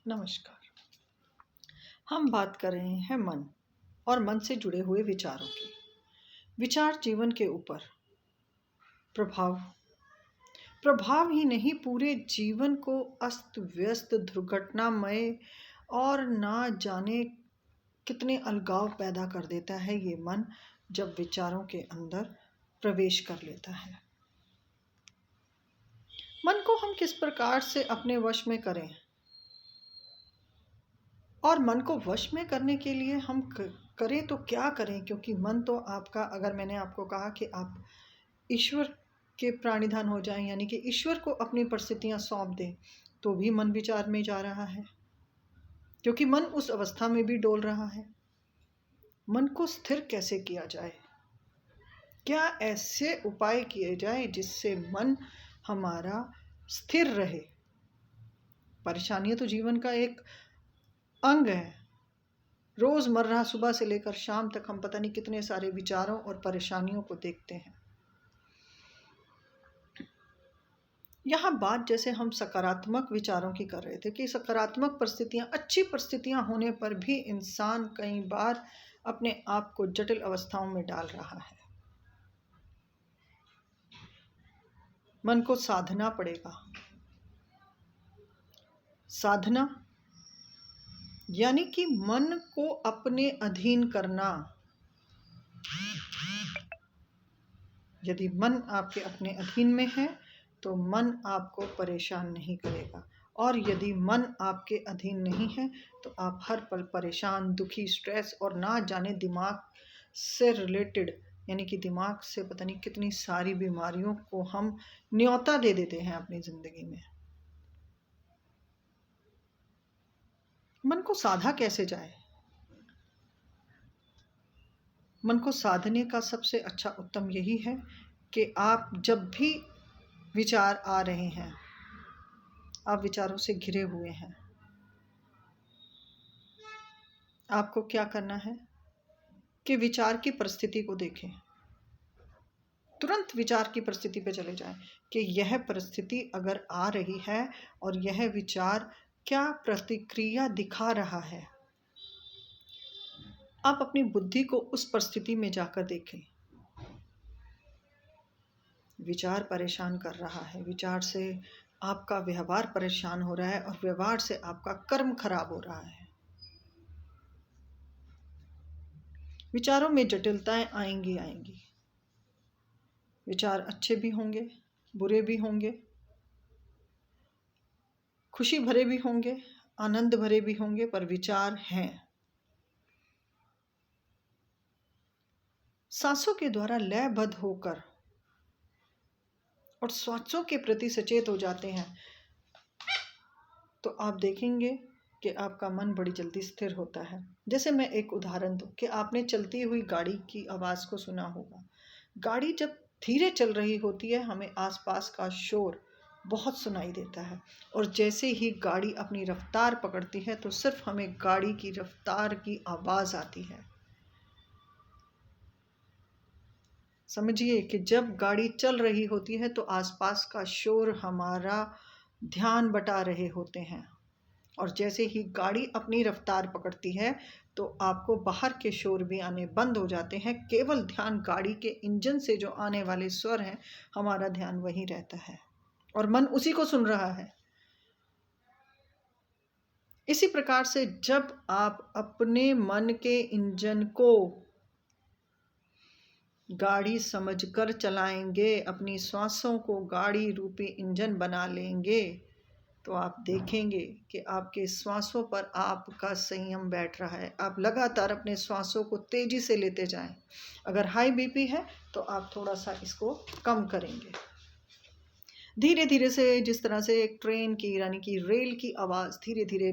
नमस्कार। हम बात कर रहे हैं मन और मन से जुड़े हुए विचारों की। विचार जीवन के ऊपर प्रभाव प्रभाव ही नहीं, पूरे जीवन को अस्त व्यस्त, दुर्घटनामय और ना जाने कितने अलगाव पैदा कर देता है ये मन, जब विचारों के अंदर प्रवेश कर लेता है। मन को हम किस प्रकार से अपने वश में करें, और मन को वश में करने के लिए हम करें तो क्या करें, क्योंकि मन तो आपका, अगर मैंने आपको कहा कि आप ईश्वर के प्राणिधान हो जाएं, यानी कि ईश्वर को अपनी परिस्थितियां सौंप दें, तो भी मन विचार में जा रहा है, क्योंकि मन उस अवस्था में भी डोल रहा है। मन को स्थिर कैसे किया जाए? क्या ऐसे उपाय किए जाए जिससे मन हमारा स्थिर रहे? परेशानियां तो जीवन का एक अंग है। रोजमर्रा सुबह से लेकर शाम तक हम पता नहीं कितने सारे विचारों और परेशानियों को देखते हैं। यहाँ बात जैसे हम सकारात्मक विचारों की कर रहे थे कि सकारात्मक परिस्थितियां, अच्छी परिस्थितियां होने पर भी इंसान कई बार अपने आप को जटिल अवस्थाओं में डाल रहा है। मन को साधना पड़ेगा। साधना यानी कि मन को अपने अधीन करना। यदि मन आपके अपने अधीन में है तो मन आपको परेशान नहीं करेगा, और यदि मन आपके अधीन नहीं है तो आप हर पल परेशान, दुखी, स्ट्रेस और ना जाने दिमाग से रिलेटेड, यानी कि दिमाग से पता नहीं कितनी सारी बीमारियों को हम न्योता दे देते हैं अपनी जिंदगी में। मन को साधा कैसे जाए? मन को साधने का सबसे अच्छा उत्तम यही है कि आप जब भी विचार आ रहे हैं, आप विचारों से घिरे हुए हैं, आपको क्या करना है कि विचार की परिस्थिति को देखें। तुरंत विचार की परिस्थिति पे चले जाएं कि यह परिस्थिति अगर आ रही है और यह विचार क्या प्रतिक्रिया दिखा रहा है। आप अपनी बुद्धि को उस परिस्थिति में जाकर देखें। विचार परेशान कर रहा है, विचार से आपका व्यवहार परेशान हो रहा है और व्यवहार से आपका कर्म खराब हो रहा है। विचारों में जटिलताएं आएंगी। विचार अच्छे भी होंगे, बुरे भी होंगे, खुशी भरे भी होंगे, आनंद भरे भी होंगे, पर विचार हैं। सांसों के द्वारा लयबद्ध होकर और श्वासों के प्रति सचेत हो जाते हैं तो आप देखेंगे कि आपका मन बड़ी जल्दी स्थिर होता है। जैसे मैं एक उदाहरण दूं कि आपने चलती हुई गाड़ी की आवाज़ को सुना होगा। गाड़ी जब धीरे चल रही होती है, हमें आसपास का शोर बहुत सुनाई देता है, और जैसे ही गाड़ी अपनी रफ्तार पकड़ती है तो सिर्फ हमें गाड़ी की रफ्तार की आवाज़ आती है। समझिए कि जब गाड़ी चल रही होती है तो आसपास का शोर हमारा ध्यान बटा रहे होते हैं, और जैसे ही गाड़ी अपनी रफ्तार पकड़ती है तो आपको बाहर के शोर भी आने बंद हो जाते हैं। केवल ध्यान गाड़ी के इंजन से जो आने वाले स्वर हैं, हमारा ध्यान वहीं रहता है और मन उसी को सुन रहा है। इसी प्रकार से जब आप अपने मन के इंजन को गाड़ी समझकर चलाएंगे, अपनी श्वासों को गाड़ी रूपी इंजन बना लेंगे, तो आप देखेंगे कि आपके श्वासों पर आपका संयम बैठ रहा है। आप लगातार अपने श्वासों को तेजी से लेते जाएं। अगर हाई बीपी है तो आप थोड़ा सा इसको कम करेंगे। धीरे धीरे से, जिस तरह से एक ट्रेन की, यानी कि रेल की आवाज़ धीरे धीरे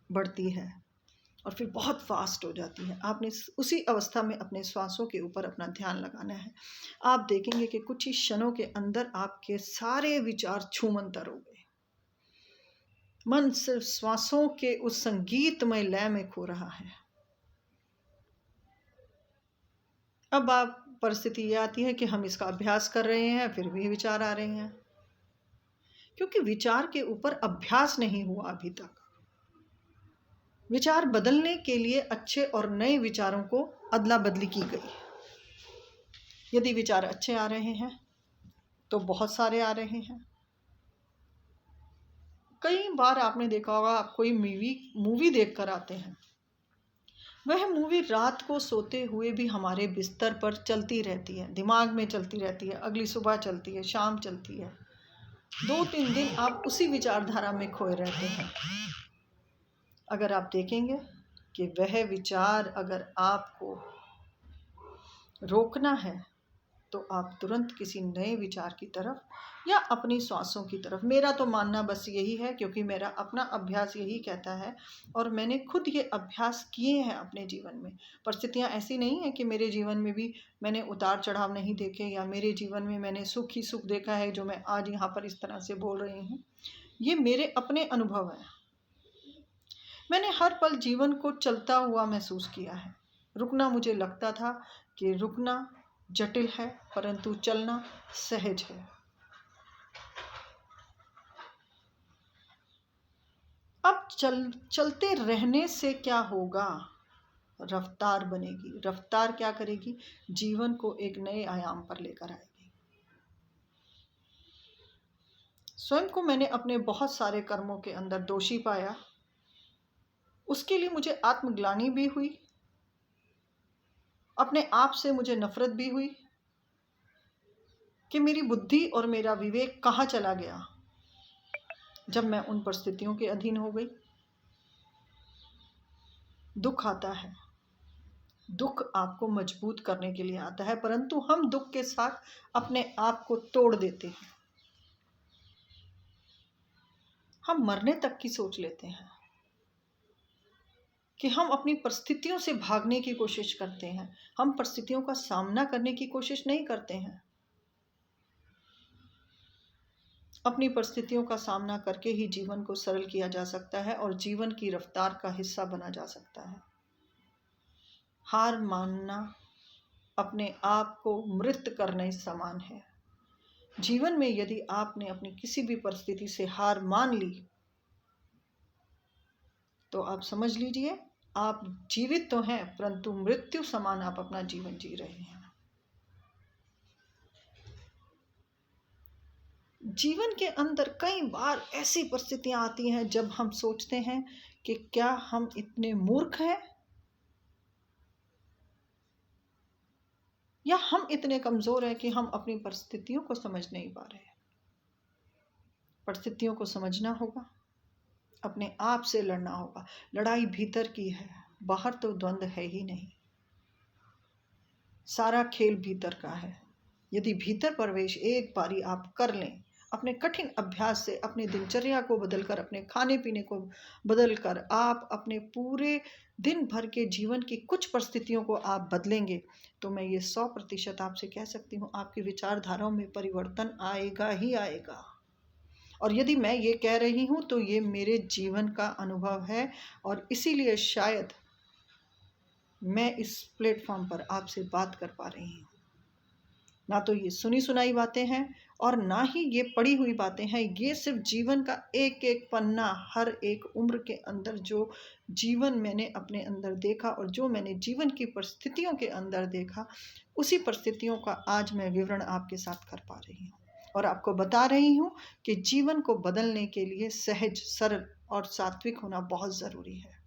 बढ़ती है और फिर बहुत फास्ट हो जाती है, आपने उसी अवस्था में अपने श्वासों के ऊपर अपना ध्यान लगाना है। आप देखेंगे कि कुछ ही क्षणों के अंदर आपके सारे विचार छूमंतर हो गए। मन सिर्फ श्वासों के उस संगीतमय लय में खो रहा है। अब आप परिस्थिति ये आती है कि हम इसका अभ्यास कर रहे हैं, फिर भी विचार आ रहे हैं, क्योंकि विचार के ऊपर अभ्यास नहीं हुआ अभी तक। विचार बदलने के लिए अच्छे और नए विचारों को अदला बदली की गई। यदि विचार अच्छे आ रहे हैं तो बहुत सारे आ रहे हैं। कई बार आपने देखा होगा, आप कोई मूवी देख कर आते हैं, वह मूवी रात को सोते हुए भी हमारे बिस्तर पर चलती रहती है, दिमाग में चलती रहती है, अगली सुबह चलती है, शाम चलती है। 2-3 दिन आप उसी विचारधारा में खोए रहते हैं। अगर आप देखेंगे कि वह विचार अगर आपको रोकना है तो आप तुरंत किसी नए विचार की तरफ या अपनी श्वासों की तरफ, मेरा तो मानना बस यही है, क्योंकि मेरा अपना अभ्यास यही कहता है और मैंने खुद ये अभ्यास किए हैं अपने जीवन में। परिस्थितियाँ ऐसी नहीं है कि मेरे जीवन में भी मैंने उतार चढ़ाव नहीं देखे, या मेरे जीवन में मैंने सुख ही सुख देखा है जो मैं आज यहाँ पर इस तरह से बोल रही हूँ। ये मेरे अपने अनुभव हैं। मैंने हर पल जीवन को चलता हुआ महसूस किया है। रुकना, मुझे लगता था कि रुकना जटिल है, परंतु चलना सहज है। अब चलते रहने से क्या होगा? रफ्तार बनेगी। रफ्तार क्या करेगी? जीवन को एक नए आयाम पर लेकर आएगी। स्वयं को मैंने अपने बहुत सारे कर्मों के अंदर दोषी पाया। उसके लिए मुझे आत्मग्लानि भी हुई, अपने आप से मुझे नफरत भी हुई कि मेरी बुद्धि और मेरा विवेक कहाँ चला गया जब मैं उन परिस्थितियों के अधीन हो गई। दुख आता है, दुख आपको मजबूत करने के लिए आता है, परंतु हम दुख के साथ अपने आप को तोड़ देते हैं। हम मरने तक की सोच लेते हैं कि हम अपनी परिस्थितियों से भागने की कोशिश करते हैं। हम परिस्थितियों का सामना करने की कोशिश नहीं करते हैं। अपनी परिस्थितियों का सामना करके ही जीवन को सरल किया जा सकता है और जीवन की रफ्तार का हिस्सा बना जा सकता है। हार मानना अपने आप को मृत करने समान है। जीवन में यदि आपने अपनी किसी भी परिस्थिति से हार मान ली तो आप समझ लीजिए आप जीवित तो हैं, परंतु मृत्यु समान आप अपना जीवन जी रहे हैं। जीवन के अंदर कई बार ऐसी परिस्थितियां आती हैं जब हम सोचते हैं कि क्या हम इतने मूर्ख हैं, या हम इतने कमजोर हैं कि हम अपनी परिस्थितियों को समझ नहीं पा रहे हैं। परिस्थितियों को समझना होगा, अपने आप से लड़ना होगा। लड़ाई भीतर की है, बाहर तो द्वंद्व है ही नहीं। सारा खेल भीतर का है। यदि भीतर प्रवेश एक बारी आप कर लें, अपने कठिन अभ्यास से, अपनी दिनचर्या को बदलकर, अपने खाने पीने को बदलकर, आप अपने पूरे दिन भर के जीवन की कुछ परिस्थितियों को आप बदलेंगे, तो मैं ये 100% आपसे कह सकती हूँ, आपकी विचारधाराओं में परिवर्तन आएगा ही आएगा। और यदि मैं ये कह रही हूँ तो ये मेरे जीवन का अनुभव है, और इसीलिए शायद मैं इस प्लेटफॉर्म पर आपसे बात कर पा रही हूँ। ना तो ये सुनी सुनाई बातें हैं और ना ही ये पढ़ी हुई बातें हैं। ये सिर्फ जीवन का एक एक पन्ना, हर एक उम्र के अंदर जो जीवन मैंने अपने अंदर देखा और जो मैंने जीवन की परिस्थितियों के अंदर देखा, उसी परिस्थितियों का आज मैं विवरण आपके साथ कर पा रही हूँ और आपको बता रही हूँ कि जीवन को बदलने के लिए सहज, सरल और सात्विक होना बहुत ज़रूरी है।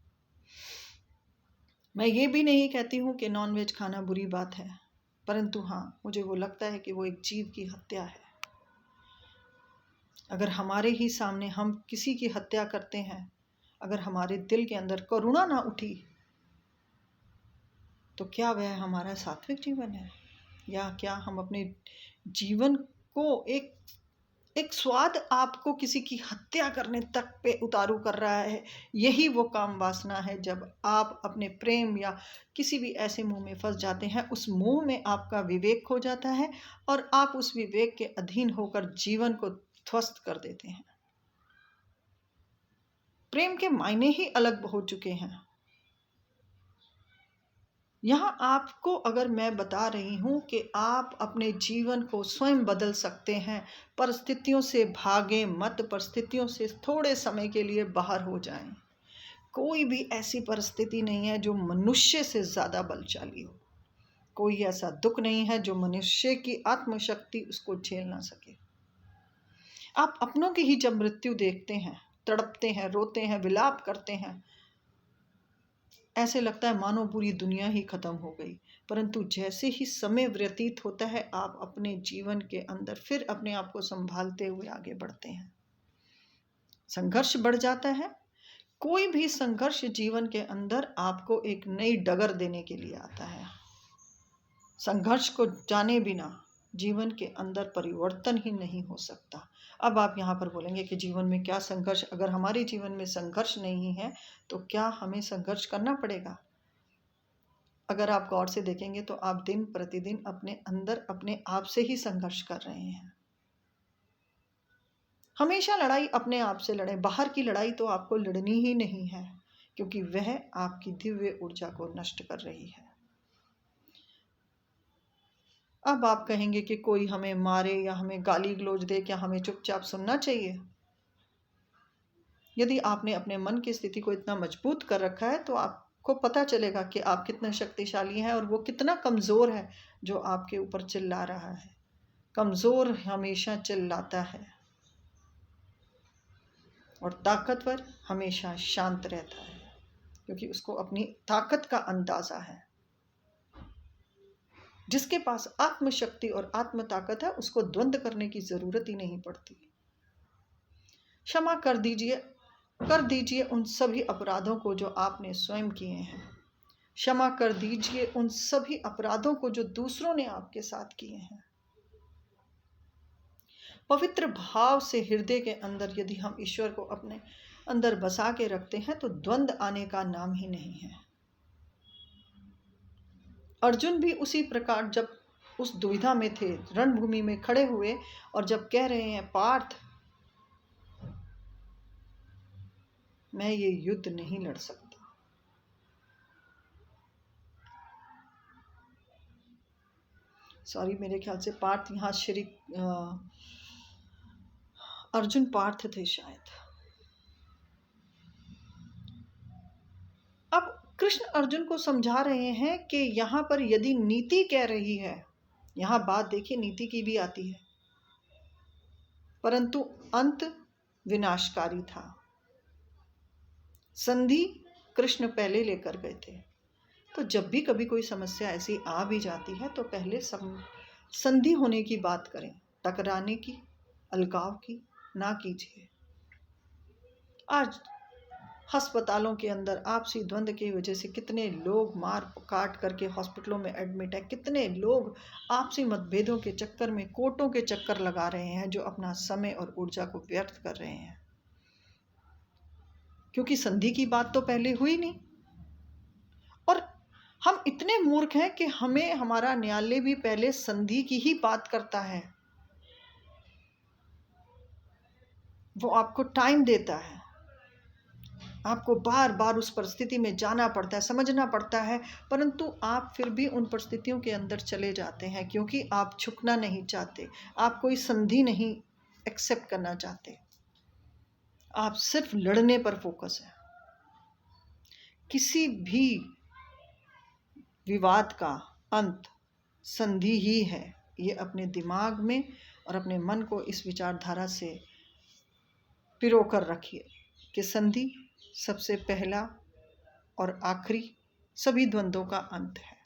मैं ये भी नहीं कहती हूँ कि नॉनवेज खाना बुरी बात है, परंतु हाँ, मुझे वो लगता है कि वो एक जीव की हत्या है। अगर हमारे ही सामने हम किसी की हत्या करते हैं, अगर हमारे दिल के अंदर करुणा ना उठी, तो क्या वह हमारा सात्विक जीवन है? या क्या हम अपने जीवन को एक स्वाद आपको किसी की हत्या करने तक पे उतारू कर रहा है? यही वो काम वासना है। जब आप अपने प्रेम या किसी भी ऐसे मुंह में फंस जाते हैं, उस मुंह में आपका विवेक खो जाता है और आप उस विवेक के अधीन होकर जीवन को ध्वस्त कर देते हैं। प्रेम के मायने ही अलग हो चुके हैं। यहाँ आपको अगर मैं बता रही हूँ कि आप अपने जीवन को स्वयं बदल सकते हैं, परिस्थितियों से भागें मत, परिस्थितियों से थोड़े समय के लिए बाहर हो जाएं। कोई भी ऐसी परिस्थिति नहीं है जो मनुष्य से ज़्यादा बलशाली हो। कोई ऐसा दुख नहीं है जो मनुष्य की आत्मशक्ति उसको झेल ना सके। आप अपनों की ही जब मृत्यु देखते हैं, तड़पते हैं, रोते हैं, विलाप करते हैं, ऐसे लगता है मानो पूरी दुनिया ही खत्म हो गई। परंतु जैसे ही समय व्यतीत होता है, आप अपने जीवन के अंदर फिर अपने आप को संभालते हुए आगे बढ़ते हैं। संघर्ष बढ़ जाता है। कोई भी संघर्ष जीवन के अंदर आपको एक नई डगर देने के लिए आता है। संघर्ष को जाने बिना जीवन के अंदर परिवर्तन ही नहीं हो सकता। अब आप यहाँ पर बोलेंगे कि जीवन में क्या संघर्ष, अगर हमारे जीवन में संघर्ष नहीं है तो क्या हमें संघर्ष करना पड़ेगा? अगर आप गौर से देखेंगे तो आप दिन प्रतिदिन अपने अंदर अपने आप से ही संघर्ष कर रहे हैं। हमेशा लड़ाई अपने आप से लड़ें। बाहर की लड़ाई तो आपको लड़नी ही नहीं है, क्योंकि वह आपकी दिव्य ऊर्जा को नष्ट कर रही है। अब आप कहेंगे कि कोई हमें मारे या हमें गाली गलौज दे, क्या हमें चुपचाप सुनना चाहिए? यदि आपने अपने मन की स्थिति को इतना मजबूत कर रखा है तो आपको पता चलेगा कि आप कितने शक्तिशाली हैं और वो कितना कमज़ोर है जो आपके ऊपर चिल्ला रहा है। कमज़ोर हमेशा चिल्लाता है और ताकतवर हमेशा शांत रहता है, क्योंकि उसको अपनी ताकत का अंदाज़ा है। जिसके पास आत्मशक्ति और आत्म ताकत है उसको द्वंद्व करने की ज़रूरत ही नहीं पड़ती। क्षमा कर दीजिए उन सभी अपराधों को जो आपने स्वयं किए हैं। क्षमा कर दीजिए उन सभी अपराधों को जो दूसरों ने आपके साथ किए हैं। पवित्र भाव से हृदय के अंदर यदि हम ईश्वर को अपने अंदर बसा के रखते हैं तो द्वंद्व आने का नाम ही नहीं है। अर्जुन भी उसी प्रकार जब उस दुविधा में थे, रणभूमि में खड़े हुए और जब कह रहे हैं, पार्थ मैं ये युद्ध नहीं लड़ सकता। सॉरी, मेरे ख्याल से पार्थ यहाँ श्री अर्जुन पार्थ थे शायद। अब कृष्ण अर्जुन को समझा रहे हैं कि यहाँ पर यदि नीति कह रही है, यहाँ बात देखिए नीति की भी आती है, परंतु अंत विनाशकारी था। संधि कृष्ण पहले लेकर गए थे। तो जब भी कभी कोई समस्या ऐसी आ भी जाती है तो पहले संधि होने की बात करें, टकराने की, अलगाव की ना कीजिए। आज अस्पतालों के अंदर आपसी द्वंद्व की वजह से कितने लोग मार काट करके हॉस्पिटलों में एडमिट है। कितने लोग आपसी मतभेदों के चक्कर में कोर्टों के चक्कर लगा रहे हैं, जो अपना समय और ऊर्जा को व्यर्थ कर रहे हैं, क्योंकि संधि की बात तो पहले हुई नहीं। और हम इतने मूर्ख हैं कि हमें हमारा न्यायालय भी पहले संधि की ही बात करता है। वो आपको टाइम देता है, आपको बार बार उस परिस्थिति में जाना पड़ता है, समझना पड़ता है, परंतु आप फिर भी उन परिस्थितियों के अंदर चले जाते हैं, क्योंकि आप झुकना नहीं चाहते, आप कोई संधि नहीं एक्सेप्ट करना चाहते, आप सिर्फ लड़ने पर फोकस है। किसी भी विवाद का अंत संधि ही है। ये अपने दिमाग में और अपने मन को इस विचारधारा से पिरोकर रखिए कि संधि सबसे पहला और आखिरी सभी द्वंद्वों का अंत है।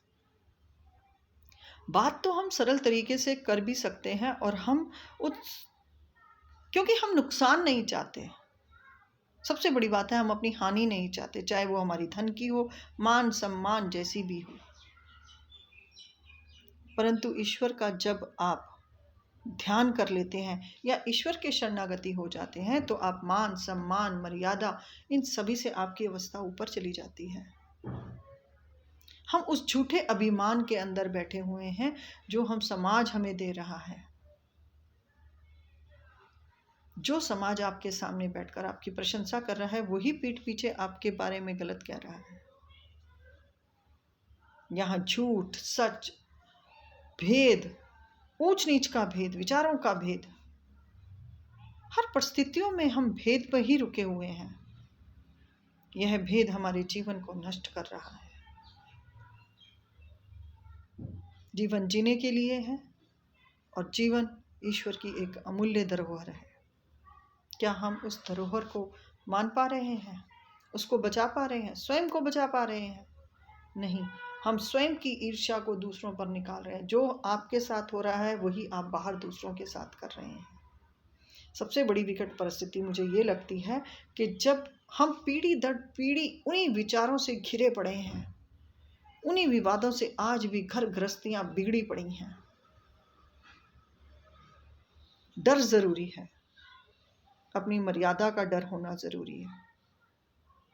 बात तो हम सरल तरीके से कर भी सकते हैं और हम क्योंकि हम नुकसान नहीं चाहते। सबसे बड़ी बात है, हम अपनी हानि नहीं चाहते, चाहे वो हमारी धन की हो, मान सम्मान जैसी भी हो। परंतु ईश्वर का जब आप ध्यान कर लेते हैं या ईश्वर के शरणागति हो जाते हैं तो आप मान सम्मान मर्यादा इन सभी से आपकी अवस्था ऊपर चली जाती है। हम उस झूठे अभिमान के अंदर बैठे हुए हैं जो हम समाज हमें दे रहा है। जो समाज आपके सामने बैठकर आपकी प्रशंसा कर रहा है, वही पीठ पीछे आपके बारे में गलत कह रहा है। यहाँ झूठ, सच, भेद, ऊंच नीच का भेद, विचारों का भेद, हर परिस्थितियों में हम भेद पर ही रुके हुए हैं। यह भेद हमारे जीवन को नष्ट कर रहा है। जीवन जीने के लिए है और जीवन ईश्वर की एक अमूल्य धरोहर है। क्या हम उस धरोहर को मान पा रहे हैं? उसको बचा पा रहे हैं? स्वयं को बचा पा रहे हैं? नहीं, हम स्वयं की ईर्ष्या को दूसरों पर निकाल रहे हैं। जो आपके साथ हो रहा है वही आप बाहर दूसरों के साथ कर रहे हैं। सबसे बड़ी विकट परिस्थिति मुझे ये लगती है कि जब हम पीढ़ी दर पीढ़ी उन्हीं विचारों से घिरे पड़े हैं, उन्हीं विवादों से आज भी घर गृहस्थियां बिगड़ी पड़ी हैं। डर जरूरी है, अपनी मर्यादा का डर होना जरूरी है।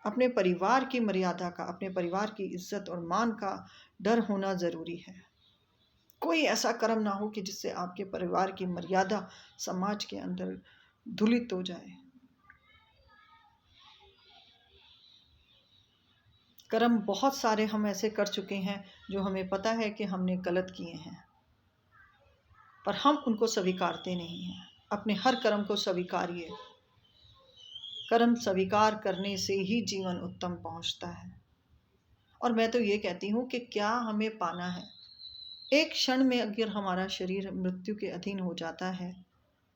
अपने परिवार की मर्यादा का, अपने परिवार की इज्जत और मान का डर होना जरूरी है। कोई ऐसा कर्म ना हो कि जिससे आपके परिवार की मर्यादा समाज के अंदर धूलित हो जाए। कर्म बहुत सारे हम ऐसे कर चुके हैं जो हमें पता है कि हमने गलत किए हैं, पर हम उनको स्वीकारते नहीं हैं। अपने हर कर्म को स्वीकारिए। कर्म स्वीकार करने से ही जीवन उत्तम पहुंचता है। और मैं तो ये कहती हूँ कि क्या हमें पाना है? एक क्षण में अगर हमारा शरीर मृत्यु के अधीन हो जाता है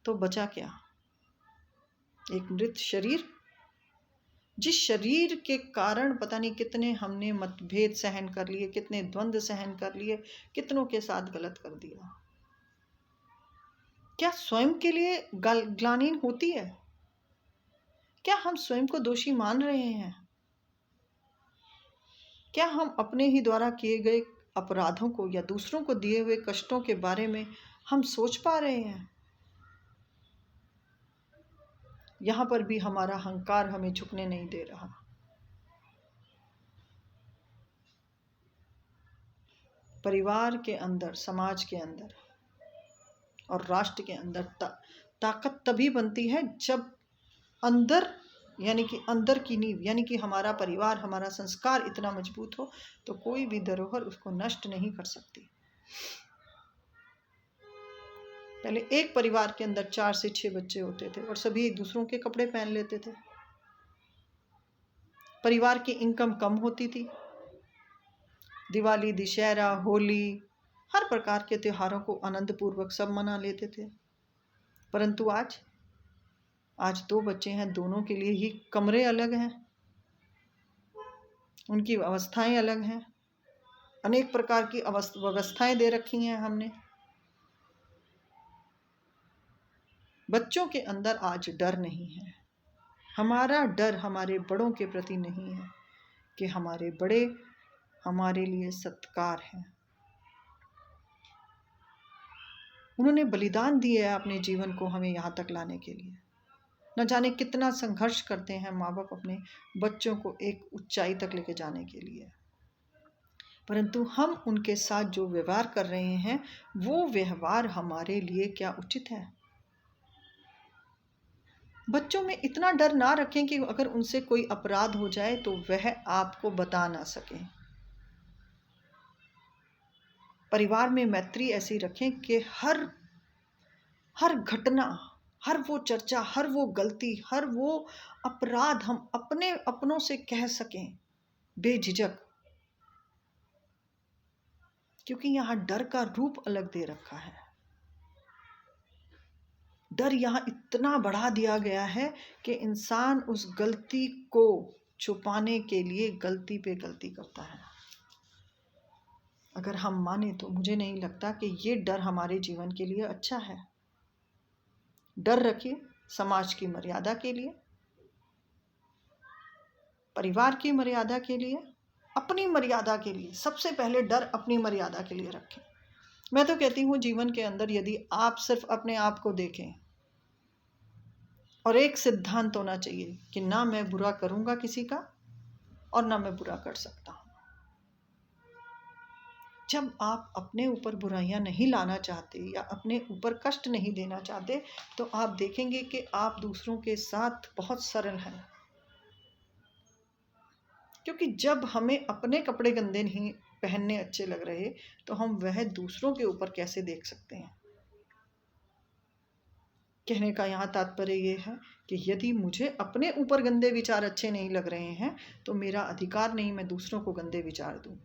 तो बचा क्या? एक मृत शरीर, जिस शरीर के कारण पता नहीं कितने हमने मतभेद सहन कर लिए, कितने द्वंद्व सहन कर लिए, कितनों के साथ गलत कर दिया। क्या स्वयं के लिए ग्लानि होती है? क्या हम स्वयं को दोषी मान रहे हैं? क्या हम अपने ही द्वारा किए गए अपराधों को या दूसरों को दिए हुए कष्टों के बारे में हम सोच पा रहे हैं? यहां पर भी हमारा अहंकार हमें झुकने नहीं दे रहा। परिवार के अंदर, समाज के अंदर और राष्ट्र के अंदर ताकत तभी बनती है जब अंदर, यानी कि अंदर की नींव, यानी कि हमारा परिवार, हमारा संस्कार इतना मजबूत हो तो कोई भी धरोहर उसको नष्ट नहीं कर सकती। पहले एक परिवार के अंदर 4 से 6 बच्चे होते थे और सभी एक दूसरों के कपड़े पहन लेते थे। परिवार की इनकम कम होती थी। दिवाली, दशहरा, होली, हर प्रकार के त्योहारों को आनंद पूर्वक सब मना लेते थे। परंतु आज 2 बच्चे हैं, दोनों के लिए ही कमरे अलग हैं, उनकी अवस्थाएं अलग हैं, अनेक प्रकार की व्यवस्थाएं दे रखी हैं हमने। बच्चों के अंदर आज डर नहीं है। हमारा डर हमारे बड़ों के प्रति नहीं है कि हमारे बड़े हमारे लिए सत्कार हैं। उन्होंने बलिदान दिया है अपने जीवन को हमें यहाँ तक लाने के लिए। न जाने कितना संघर्ष करते हैं माँ बाप अपने बच्चों को एक ऊंचाई तक लेके जाने के लिए, परंतु हम उनके साथ जो व्यवहार कर रहे हैं वो व्यवहार हमारे लिए क्या उचित है? बच्चों में इतना डर ना रखें कि अगर उनसे कोई अपराध हो जाए तो वह आपको बता ना सके। परिवार में मैत्री ऐसी रखें कि हर घटना, हर वो चर्चा, हर वो गलती, हर वो अपराध हम अपने अपनों से कह सकें बेझिझक, क्योंकि यहाँ डर का रूप अलग दे रखा है। डर यहाँ इतना बढ़ा दिया गया है कि इंसान उस गलती को छुपाने के लिए गलती पे गलती करता है। अगर हम माने तो मुझे नहीं लगता कि ये डर हमारे जीवन के लिए अच्छा है। डर रखिए समाज की मर्यादा के लिए, परिवार की मर्यादा के लिए, अपनी मर्यादा के लिए। सबसे पहले डर अपनी मर्यादा के लिए रखें। मैं तो कहती हूँ जीवन के अंदर यदि आप सिर्फ अपने आप को देखें और एक सिद्धांत होना चाहिए कि ना मैं बुरा करूँगा किसी का और ना मैं बुरा कर सकता हूँ। जब आप अपने ऊपर बुराइयां नहीं लाना चाहते या अपने ऊपर कष्ट नहीं देना चाहते तो आप देखेंगे कि आप दूसरों के साथ बहुत सरल हैं। क्योंकि जब हमें अपने कपड़े गंदे नहीं पहनने अच्छे लग रहे तो हम वह दूसरों के ऊपर कैसे देख सकते हैं। कहने का यहाँ तात्पर्य ये है कि यदि मुझे अपने ऊपर गंदे विचार अच्छे नहीं लग रहे हैं तो मेरा अधिकार नहीं मैं दूसरों को गंदे विचार दूं।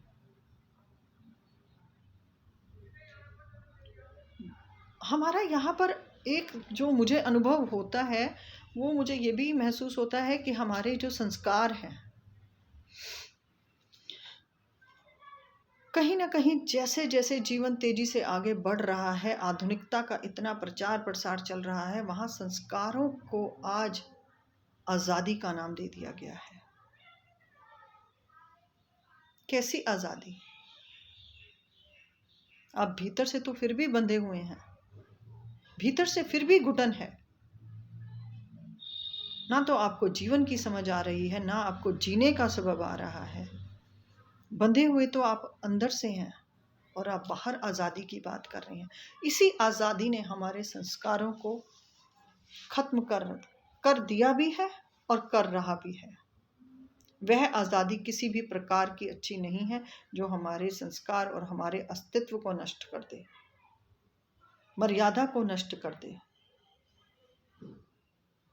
हमारा यहाँ पर एक जो मुझे अनुभव होता है वो मुझे ये भी महसूस होता है कि हमारे जो संस्कार हैं कहीं ना कहीं जैसे जैसे जीवन तेजी से आगे बढ़ रहा है, आधुनिकता का इतना प्रचार प्रसार चल रहा है, वहाँ संस्कारों को आज आज़ादी का नाम दे दिया गया है। कैसी आज़ादी? आप भीतर से तो फिर भी बंधे हुए हैं, भीतर से फिर भी घुटन है, ना तो आपको जीवन की समझ आ रही है, ना आपको जीने का सबब आ रहा है। बंधे हुए तो आप अंदर से हैं और आप बाहर आज़ादी की बात कर रहे हैं। इसी आज़ादी ने हमारे संस्कारों को खत्म कर दिया भी है और कर रहा भी है। वह आज़ादी किसी भी प्रकार की अच्छी नहीं है जो हमारे संस्कार और हमारे अस्तित्व को नष्ट कर दे, मर्यादा को नष्ट कर दे।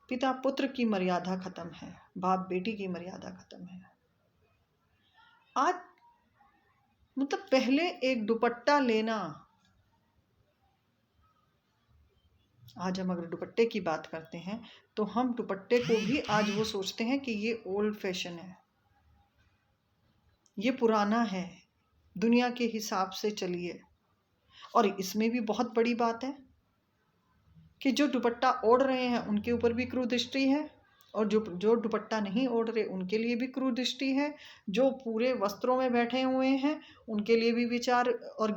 पिता पुत्र की मर्यादा खत्म है, बाप बेटी की मर्यादा खत्म है। आज मतलब पहले एक दुपट्टा लेना, आज हम अगर दुपट्टे की बात करते हैं तो हम दुपट्टे को भी आज वो सोचते हैं कि ये ओल्ड फैशन है, ये पुराना है, दुनिया के हिसाब से चलिए। और इसमें भी बहुत बड़ी बात है कि जो दुपट्टा ओढ़ रहे हैं उनके ऊपर भी क्रूरदृष्टि है और जो दुपट्टा नहीं ओढ़ रहे उनके लिए भी क्रूरदृष्टि है। जो पूरे वस्त्रों में बैठे हुए हैं उनके लिए भी विचार और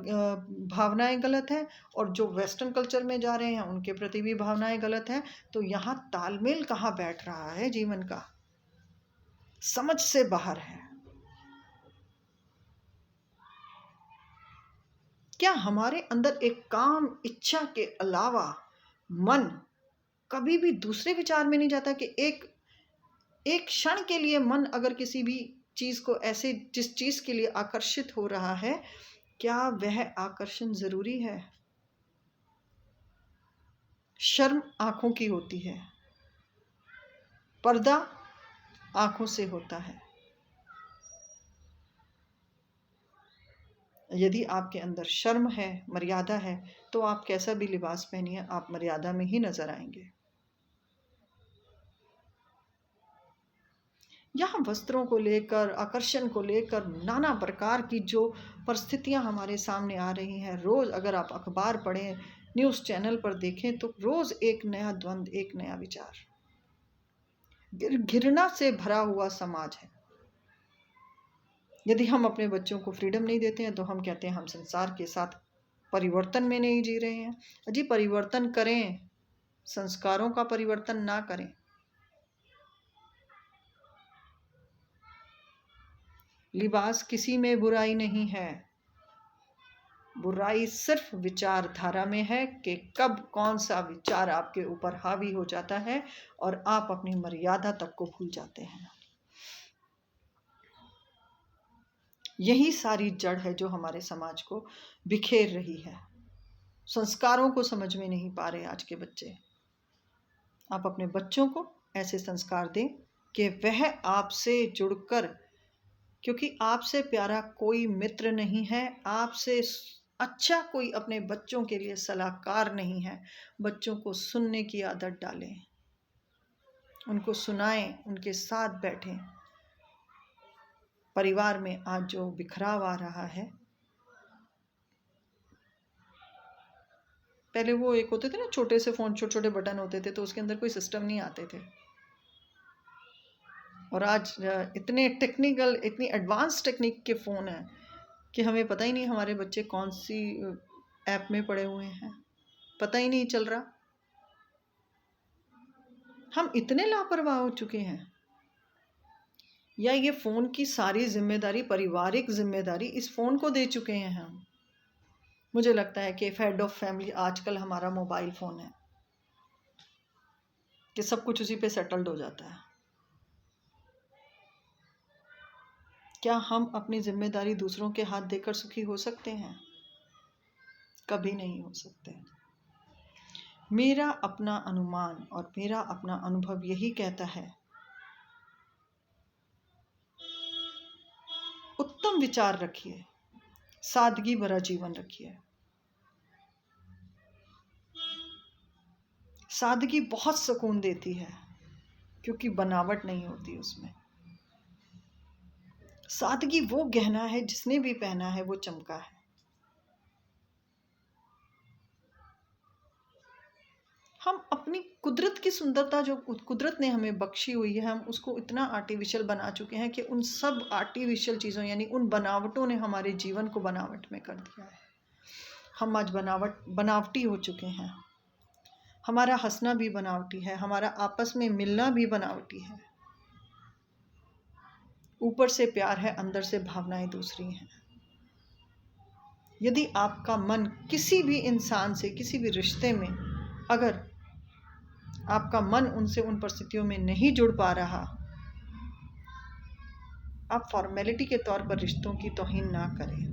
भावनाएं गलत हैं, और जो वेस्टर्न कल्चर में जा रहे हैं उनके प्रति भी भावनाएं गलत हैं। तो यहाँ तालमेल कहाँ बैठ रहा है जीवन का, समझ से बाहर है। क्या हमारे अंदर एक काम इच्छा के अलावा मन कभी भी दूसरे विचार में नहीं जाता कि एक क्षण के लिए मन अगर किसी भी चीज को ऐसे जिस चीज के लिए आकर्षित हो रहा है, क्या वह आकर्षण जरूरी है? शर्म आंखों की होती है, पर्दा आंखों से होता है। यदि आपके अंदर शर्म है, मर्यादा है, तो आप कैसा भी लिबास पहनिए आप मर्यादा में ही नजर आएंगे। यहाँ वस्त्रों को लेकर, आकर्षण को लेकर नाना प्रकार की जो परिस्थितियां हमारे सामने आ रही हैं, रोज अगर आप अखबार पढ़ें, न्यूज़ चैनल पर देखें तो रोज एक नया द्वंद, एक नया विचार। घृणा से भरा हुआ समाज है। यदि हम अपने बच्चों को फ्रीडम नहीं देते हैं तो हम कहते हैं हम संसार के साथ परिवर्तन में नहीं जी रहे हैं। अजी परिवर्तन करें, संस्कारों का परिवर्तन ना करें। लिबास किसी में बुराई नहीं है, बुराई सिर्फ विचारधारा में है कि कब कौन सा विचार आपके ऊपर हावी हो जाता है और आप अपनी मर्यादा तक को भूल जाते हैं। यही सारी जड़ है जो हमारे समाज को बिखेर रही है। संस्कारों को समझ में नहीं पा रहे आज के बच्चे। आप अपने बच्चों को ऐसे संस्कार दें कि वह आपसे जुड़कर, क्योंकि आपसे प्यारा कोई मित्र नहीं है, आपसे अच्छा कोई अपने बच्चों के लिए सलाहकार नहीं है। बच्चों को सुनने की आदत डालें, उनको सुनाएं, उनके साथ बैठें। परिवार में आज जो बिखराव आ रहा है, पहले वो एक होते थे ना छोटे से फोन, छोटे छोटे बटन होते थे तो उसके अंदर कोई सिस्टम नहीं आते थे, और आज इतने टेक्निकल, इतनी एडवांस टेक्निक के फ़ोन हैं कि हमें पता ही नहीं हमारे बच्चे कौन सी ऐप में पड़े हुए हैं, पता ही नहीं चल रहा। हम इतने लापरवाह हो चुके हैं, या ये फ़ोन की सारी जिम्मेदारी, पारिवारिक जिम्मेदारी इस फ़ोन को दे चुके हैं हम। मुझे लगता है कि हेड ऑफ फैमिली आजकल हमारा मोबाइल फ़ोन है, कि सब कुछ उसी पे सेटल्ड हो जाता है। क्या हम अपनी जिम्मेदारी दूसरों के हाथ देकर सुखी हो सकते हैं? कभी नहीं हो सकते। मेरा अपना अनुमान और मेरा अपना अनुभव यही कहता है, उत्तम विचार रखिए, सादगी भरा जीवन रखिए। सादगी बहुत सुकून देती है क्योंकि बनावट नहीं होती उसमें। सादगी वो गहना है, जिसने भी पहना है वो चमका है। हम अपनी कुदरत की सुंदरता जो कुदरत ने हमें बख्शी हुई है, हम उसको इतना आर्टिफिशियल बना चुके हैं कि उन सब आर्टिफिशियल चीज़ों यानी उन बनावटों ने हमारे जीवन को बनावट में कर दिया है। हम आज बनावटी हो चुके हैं। हमारा हंसना भी बनावटी है, हमारा आपस में मिलना भी बनावटी है। ऊपर से प्यार है, अंदर से भावनाएं दूसरी हैं। यदि आपका मन किसी भी इंसान से, किसी भी रिश्ते में, अगर आपका मन उनसे उन परिस्थितियों में नहीं जुड़ पा रहा, आप फॉर्मेलिटी के तौर पर रिश्तों की तौहीन ना करें।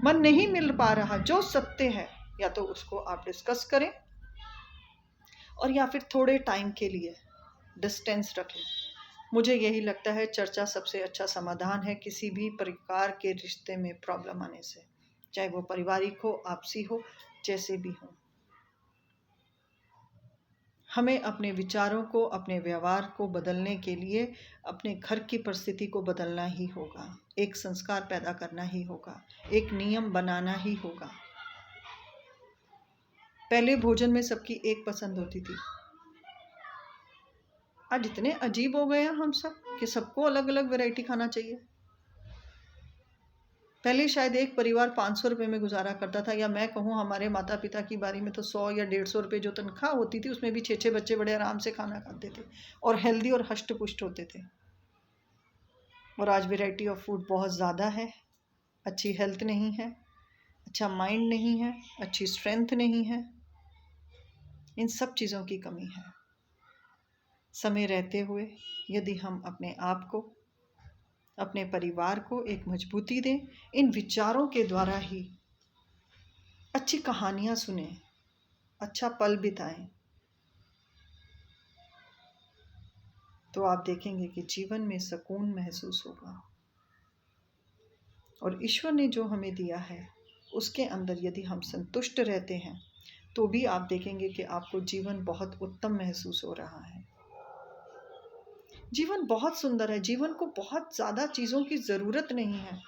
मन नहीं मिल पा रहा, जो सत्य है, या तो उसको आप डिस्कस करें और या फिर थोड़े टाइम के लिए डिस्टेंस रखें। मुझे यही लगता है चर्चा सबसे अच्छा समाधान है किसी भी प्रकार के रिश्ते में प्रॉब्लम आने से, चाहे वो पारिवारिक हो, आपसी हो, जैसे भी हो। हमें अपने विचारों को, अपने व्यवहार को बदलने के लिए अपने घर की परिस्थिति को बदलना ही होगा, एक संस्कार पैदा करना ही होगा, एक नियम बनाना ही होगा। पहले भोजन में सबकी एक पसंद होती थी, आज इतने अजीब हो गए हैं हम सब कि सबको अलग अलग वैरायटी खाना चाहिए। पहले शायद एक परिवार 500 रुपये में गुजारा करता था, या मैं कहूँ हमारे माता पिता की बारी में तो 100 या 150 रुपये जो तनख्वाह होती थी उसमें भी 6-6 बच्चे बड़े आराम से खाना खाते थे और हेल्दी और हष्ट पुष्ट होते थे। और आज वैरायटी ऑफ फूड बहुत ज़्यादा है, अच्छी हेल्थ नहीं है, अच्छा माइंड नहीं है, अच्छी स्ट्रेंथ नहीं है, इन सब चीज़ों की कमी है। समय रहते हुए यदि हम अपने आप को, अपने परिवार को एक मजबूती दें, इन विचारों के द्वारा ही अच्छी कहानियाँ सुने, अच्छा पल बिताएं, तो आप देखेंगे कि जीवन में सुकून महसूस होगा। और ईश्वर ने जो हमें दिया है उसके अंदर यदि हम संतुष्ट रहते हैं तो भी आप देखेंगे कि आपको जीवन बहुत उत्तम महसूस हो रहा है। जीवन बहुत सुंदर है, जीवन को बहुत ज़्यादा चीज़ों की ज़रूरत नहीं है,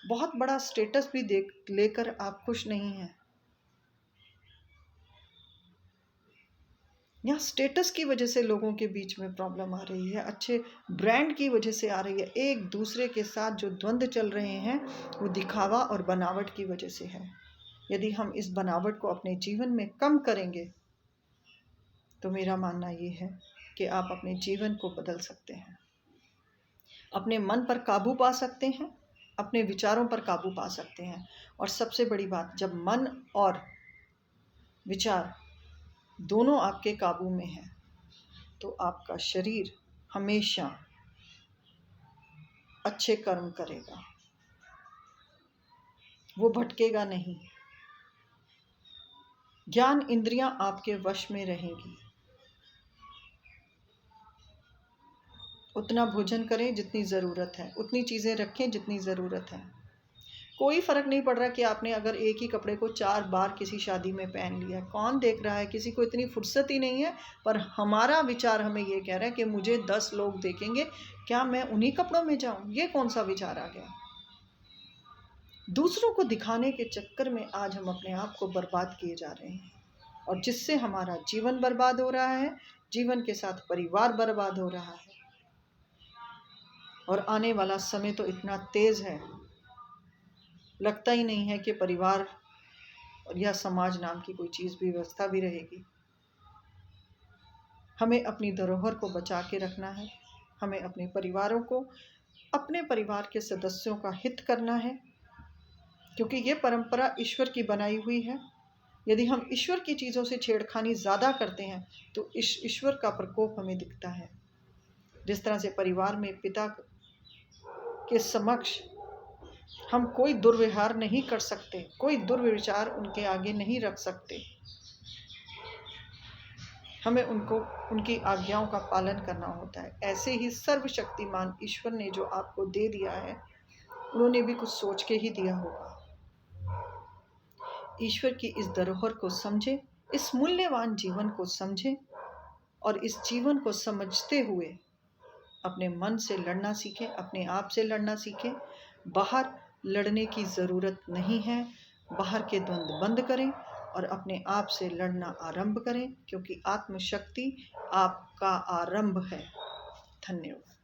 बहुत बड़ा स्टेटस भी लेकर आप खुश नहीं हैं। यहाँ स्टेटस की वजह से लोगों के बीच में प्रॉब्लम आ रही है, अच्छे ब्रांड की वजह से आ रही है। एक दूसरे के साथ जो द्वंद्व चल रहे हैं वो दिखावा और बनावट की वजह से है। यदि हम इस बनावट को अपने जीवन में कम करेंगे तो मेरा मानना ये है कि आप अपने जीवन को बदल सकते हैं, अपने मन पर काबू पा सकते हैं, अपने विचारों पर काबू पा सकते हैं। और सबसे बड़ी बात, जब मन और विचार दोनों आपके काबू में है तो आपका शरीर हमेशा अच्छे कर्म करेगा, वो भटकेगा नहीं। ज्ञान इंद्रियां आपके वश में रहेंगी। उतना भोजन करें जितनी ज़रूरत है, उतनी चीज़ें रखें जितनी ज़रूरत है। कोई फ़र्क नहीं पड़ रहा कि आपने अगर एक ही कपड़े को 4 बार किसी शादी में पहन लिया, कौन देख रहा है, किसी को इतनी फुर्सत ही नहीं है। पर हमारा विचार हमें ये कह रहा है कि मुझे 10 लोग देखेंगे, क्या मैं उन्हीं कपड़ों में जाऊं? ये कौन सा विचार आ गया? दूसरों को दिखाने के चक्कर में आज हम अपने आप को बर्बाद किए जा रहे हैं, और जिससे हमारा जीवन बर्बाद हो रहा है, जीवन के साथ परिवार बर्बाद हो रहा है। और आने वाला समय तो इतना तेज़ है, लगता ही नहीं है कि परिवार या समाज नाम की कोई चीज़ भी, व्यवस्था भी रहेगी। हमें अपनी धरोहर को बचा के रखना है, हमें अपने परिवारों को, अपने परिवार के सदस्यों का हित करना है, क्योंकि ये परंपरा ईश्वर की बनाई हुई है। यदि हम ईश्वर की चीज़ों से छेड़खानी ज़्यादा करते हैं तो ईश्वर का प्रकोप हमें दिखता है। जिस तरह से परिवार में पिता के समक्ष हम कोई दुर्व्यवहार नहीं कर सकते, कोई दुर्विचार उनके आगे नहीं रख सकते। हमें उनकी आज्ञाओं का पालन करना होता है। ऐसे ही सर्वशक्तिमान ईश्वर ने जो आपको दे दिया है, उन्होंने भी कुछ सोच के ही दिया होगा। ईश्वर की इस धरोहर को समझें, इस मूल्यवान जीवन को समझें और इस जीवन को समझते हुए अपने मन से लड़ना सीखें, अपने आप से लड़ना सीखें। बाहर लड़ने की ज़रूरत नहीं है। बाहर के द्वंद्व बंद करें और अपने आप से लड़ना आरंभ करें, क्योंकि आत्मशक्ति आपका आरंभ है। धन्यवाद।